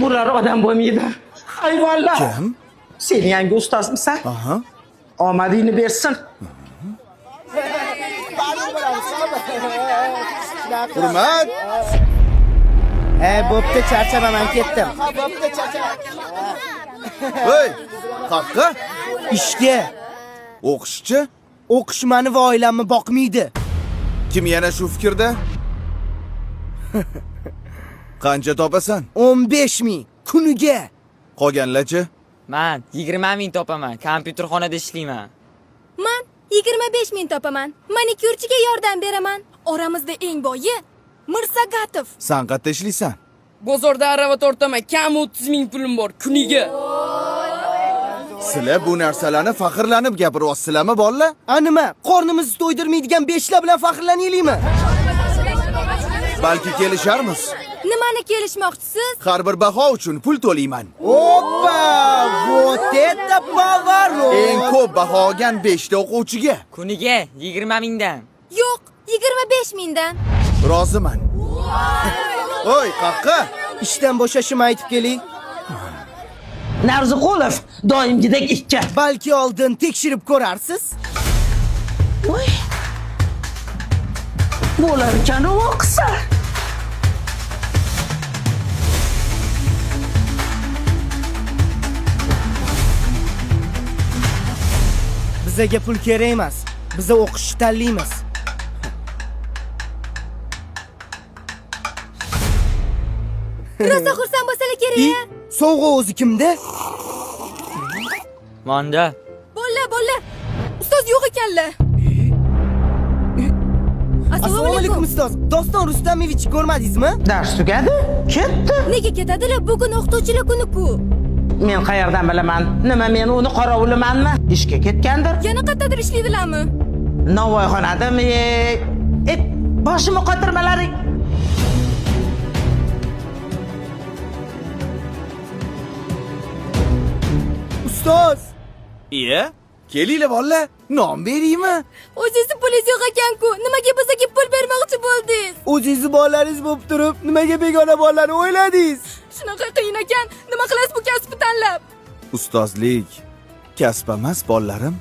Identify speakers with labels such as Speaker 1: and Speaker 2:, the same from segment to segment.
Speaker 1: Bular odam bo'lmaydi. Hayvonlar.
Speaker 2: Kim?
Speaker 1: Sen yangi ustozmisan?
Speaker 2: Aha.
Speaker 1: Omadingni bersin.
Speaker 2: Hurmat.
Speaker 3: Bo'pti, charchaman, ketdim.
Speaker 2: Voy, qaqqa?
Speaker 3: Ishga.
Speaker 2: O'qishchi?
Speaker 3: O'qish meni va oilamni boqmaydi.
Speaker 2: Kim yana shu fikrda? Qancha topasan?
Speaker 3: 15 ming kuniga.
Speaker 2: Qolganlarchi?
Speaker 4: Men 20 ming topaman. Kompyuterxonada ishlayman.
Speaker 5: Men 25 ming topaman. Manikyurchiga yordam beraman. Oramizda eng boyi Mirsagatov.
Speaker 2: Sen qayerda ishlaysan?
Speaker 6: Bozorda arava tortaman. Kam 30 ming pulim bor kuniga.
Speaker 2: Sizlar bu narsalarni faxrlanib gapiryapsizlarmi, bolalar?
Speaker 3: Nima? Qornimizni to'ydirmaydigan beshlar bilan faxrlanaylikmi?
Speaker 2: Balki kelisharmiz.
Speaker 5: Nimani kelishmoqchisiz?
Speaker 2: Har bir baho uchun pul to'layman.
Speaker 3: Oppa! Вот это поворот!
Speaker 2: Eng ko'p baho olgan 5 ta o'quvchiga
Speaker 4: Kuniga 20 mingdan.
Speaker 5: Yo'q, 25 mingdan.
Speaker 2: roziman. Voy, qaqqa?
Speaker 3: Ishdan bo'shashimni aytib keling.
Speaker 1: Narziqulov doimgidek ikki.
Speaker 3: Balki oldin tekshirib ko'rarsiz.
Speaker 1: Voy. Bo'lar ekan o'qisa.
Speaker 3: Bizaga pul kerak emas. Biz o'qishni tanlaymiz.
Speaker 5: Rosa xursand bo'lsalar
Speaker 3: I,
Speaker 5: kerak.
Speaker 3: sovg'a o'zi kimda?
Speaker 4: Monda.
Speaker 5: Bo'lla. Ustoz yo'q ekanlar.
Speaker 3: Assalomu alaykum ustoz. Doston Rustamovich ko'rmadingizmi?
Speaker 1: Dars tugadi. Ketdi.
Speaker 5: Nega ketadilar? Bugun o'qituvchilar kuni-ku.
Speaker 1: Men qayerdan bilaman? Nima men uni qorovulimanmi? Ishga ketgandir.
Speaker 5: Yana qayerdadir ishlaydilarmi?
Speaker 1: Navoiyxonadami? Boshimni qotirmalaring.
Speaker 3: Ustoz,
Speaker 2: Iya? Kelinglar bolalar, non beraymi?
Speaker 5: O'zingizni pulingiz yo'q ekan-ku. Nimaga bizga pul bermoqchi bo'ldingiz?
Speaker 3: o'zingizni bolalaringiz bo'lib turib, nimaga begona bolalarni o'yladingiz?
Speaker 5: Shunaqa qiyin ekan. Nima qilasiz bu kasbni tanlab?
Speaker 2: Ustozlik kasb emas, bolalarim.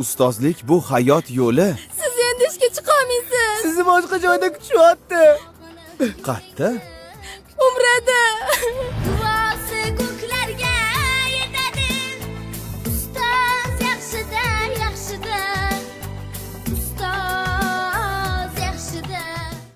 Speaker 2: Ustozlik bu hayot yo'li.
Speaker 5: Siz endi ishga chiqolmaysiz.
Speaker 3: Sizni boshqa joyda kutishyapti.
Speaker 2: Qatta?
Speaker 5: Umrada.